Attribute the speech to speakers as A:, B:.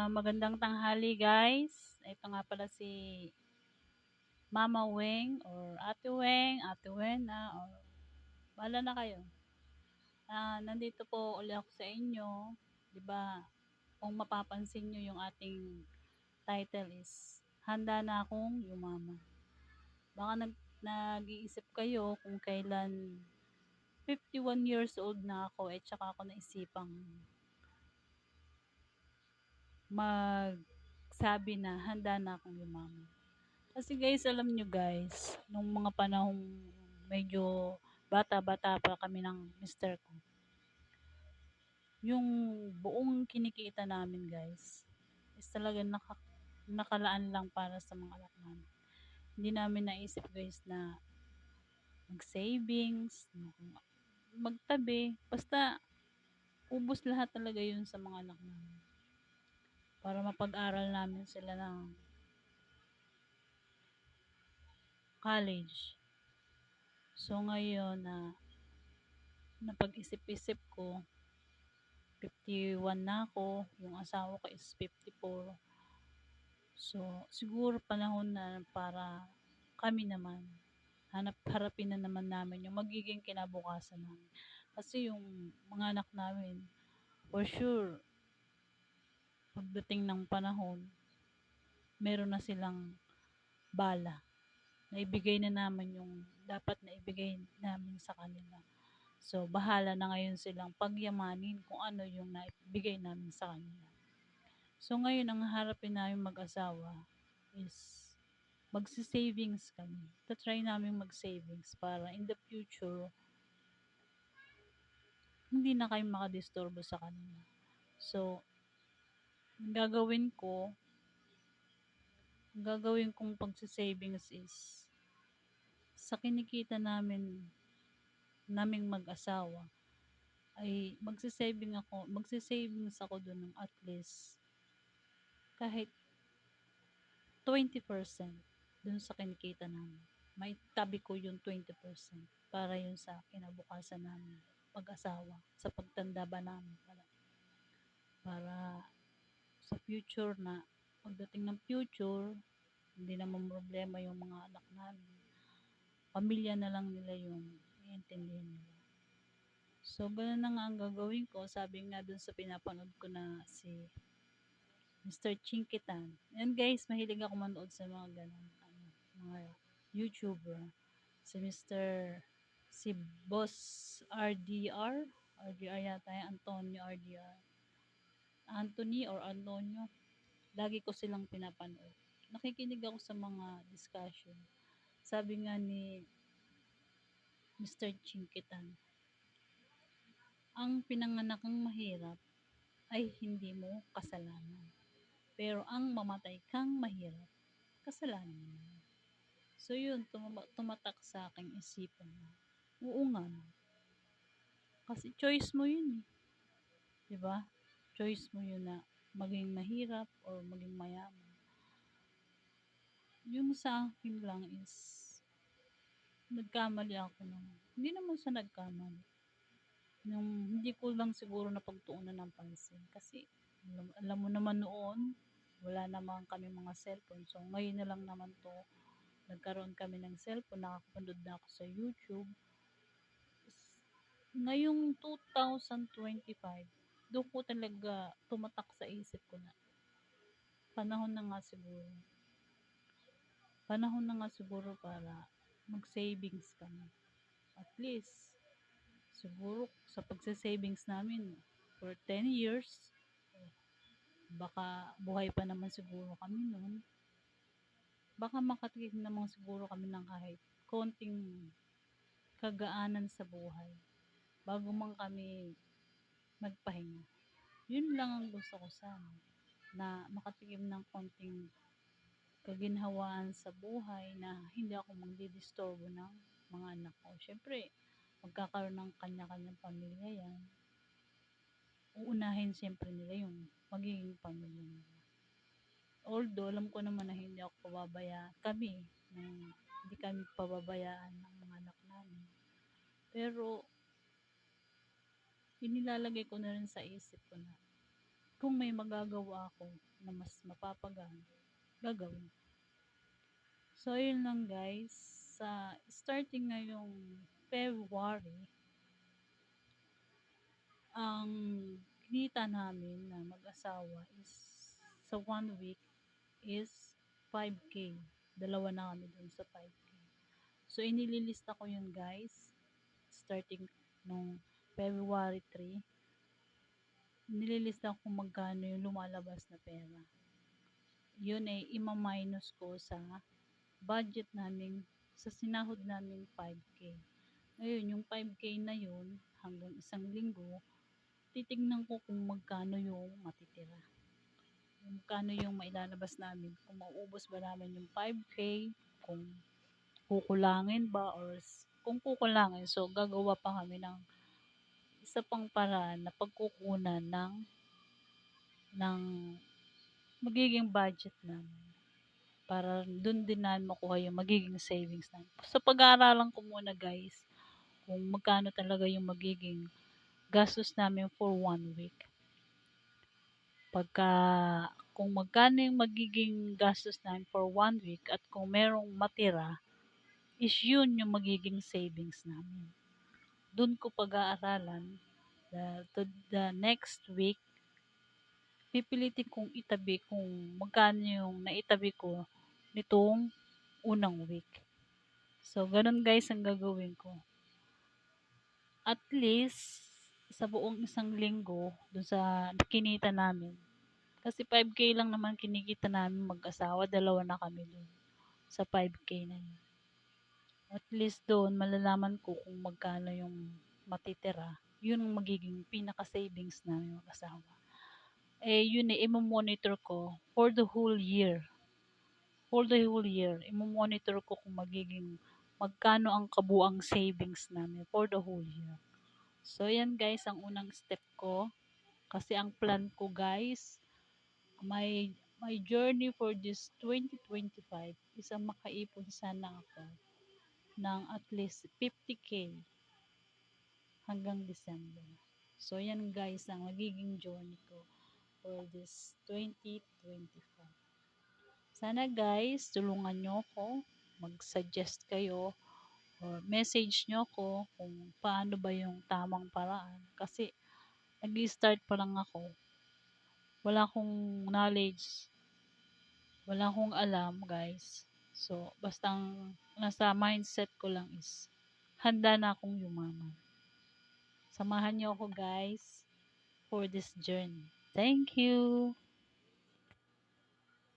A: Magandang tanghali guys. Ito nga pala si Mama Weng or Ate Weng, Ate Wena or bahala na kayo. Nandito po ulit ako sa inyo. 'Di ba? Kung mapapansin nyo yung ating title is Handa na akong yumaman. Baka nag-iisip kayo kung kailan 51 years old na ako at saka ako naisipang magsabi na handa na akong yumaman. Kasi guys, alam nyo guys, nung mga panahong medyo bata-bata pa kami ng mister ko, yung buong kinikita namin guys, is talagang nakalaan lang para sa mga anak namin. Hindi namin naisip guys na mag-savings, magtabi, basta ubos lahat talaga yun sa mga anak namin. Para mapag-aral namin sila ng college. So ngayon napag-isip-isip ko, 51 na ako, yung asawa ko is 54. So, siguro panahon na para kami naman, harapin na naman namin yung magiging kinabukasan namin. Kasi yung mga anak namin, for sure, pagdating ng panahon, meron na silang bala. Naibigay na namin yung dapat na ibigay namin sa kanila. So, bahala na ngayon silang pagyamanin kung ano yung naibigay namin sa kanila. So, ngayon, ang harapin namin mag-asawa is magsi-savings kami. Try namin mag-savings para in the future, hindi na kayo makadisturbo sa kanila. So, ang gagawin kong pagsi-savings is sa kinikita naming mag-asawa ay magsi-savings ako doon ng at least kahit 20% dun sa kinikita namin. May tabi ko yung 20% para yun sa kinabukasan namin pag-asawa, sa pagtanda ba namin para sa future na pagdating ng future, hindi naman problema yung mga anak namin. Pamilya na lang nila yung iintindihin nila. So, ganun na nga ang gagawin ko. Sabi nga dun sa pinapanood ko na si Mr. Chinkitan. And guys, mahilig ako manood sa mga ganun, mga YouTuber. Si Boss RDR, RDR yata yan, Antonio RDR. Anthony or Antonio, lagi ko silang pinapanood. Nakikinig ako sa mga discussion. Sabi nga ni Mr. Chinkitan, ang pinanganakang mahirap ay hindi mo kasalanan. Pero ang mamatay kang mahirap, kasalanan mo. So yun, tumatak sa aking isipan na, oo nga, kasi choice mo yun eh. Diba? Choice mo yun na maging mahirap or maging mayaman. Yung sa akin lang is, nagkamali ako hindi naman sa nagkamali. Hindi ko lang siguro napagtuunan ng pansin. Kasi, alam mo naman noon, wala naman kami mga cellphone. So, ngayon na lang naman to, nagkaroon kami ng cellphone, nakakapanood na ako sa YouTube. Ngayong 2025, doon ko talaga tumatak sa isip ko na panahon na nga siguro. Panahon na nga siguro para mag-savings kami. At least, siguro sa pagsa-savings namin for 10 years, baka buhay pa naman siguro kami noon. Baka makatikim naman siguro kami ng kahit konting kagaanan sa buhay bago man kami magpahinga. Yun lang ang gusto ko sana, na makatikim ng konting kaginhawaan sa buhay na hindi ako magdidisturbo ng mga anak ko. Siyempre, magkakaroon ng kanya-kanyang pamilya yan. Uunahin siyempre nila yung magiging pamilya nila. Although, alam ko naman na hindi kami pababayaan ng mga anak namin. Pero, inilalagay ko na rin sa isip ko na kung may magagawa ako na mas mapapagaan, gagawin. So, ayun lang guys. Sa starting ngayong February, ang kinita namin na mag-asawa is sa 1 week is 5K. Dalawa na kami dun sa 5K. So, inililista ko yun guys. Starting nung February 3, nililista ko kung magkano yung lumalabas na pera. Yun ay ima-minus ko sa budget namin, sa sinahod namin 5K. Ngayon, yung 5K na yun, hanggang isang linggo, titignan ko kung magkano yung matitira. Magkano yung mailalabas namin. Kung mauubos ba namin yung 5K, kung kukulangin ba, or kung kukulangin, so gagawa pa kami ng isa pang paraan na pagkukunan ng magiging budget namin. Para dun din namin makuha yung magiging savings namin. So pag-aaralan ko muna guys, kung magkano talaga yung magiging gastos namin for 1 week. Pagka kung magkano yung magiging gastos namin for 1 week at kung merong matira, is yun yung magiging savings namin. Dun ko pag-aaralan to the next week, pipilitin kong itabi kung magkano yung naitabi ko nitong unang week. So, ganun guys ang gagawin ko. At least, sa buong isang linggo, dun sa kinita namin, kasi 5K lang naman kinikita namin mag-asawa, dalawa na kami dun sa 5K na yun. At least doon, malalaman ko kung magkano yung matitira. Yun ang magiging pinaka-savings namin mag-asawa. Yun i-monitor ko for the whole year. For the whole year, i-monitor ko kung magkano ang kabuang savings namin for the whole year. So, yan guys, ang unang step ko. Kasi ang plan ko guys, my journey for this 2025 is ang makaipon sana ako ng at least 50K hanggang December. So, yan guys, ang magiging journey ko for this 2025. Sana guys, tulungan nyo ako, mag-suggest kayo, or message nyo ako kung paano ba yung tamang paraan. Kasi, nag-start pa lang ako. Wala akong knowledge, wala akong alam guys. So, bastang nasa mindset ko lang is, handa na akong yumaman. Samahan niyo ako guys for this journey. Thank you!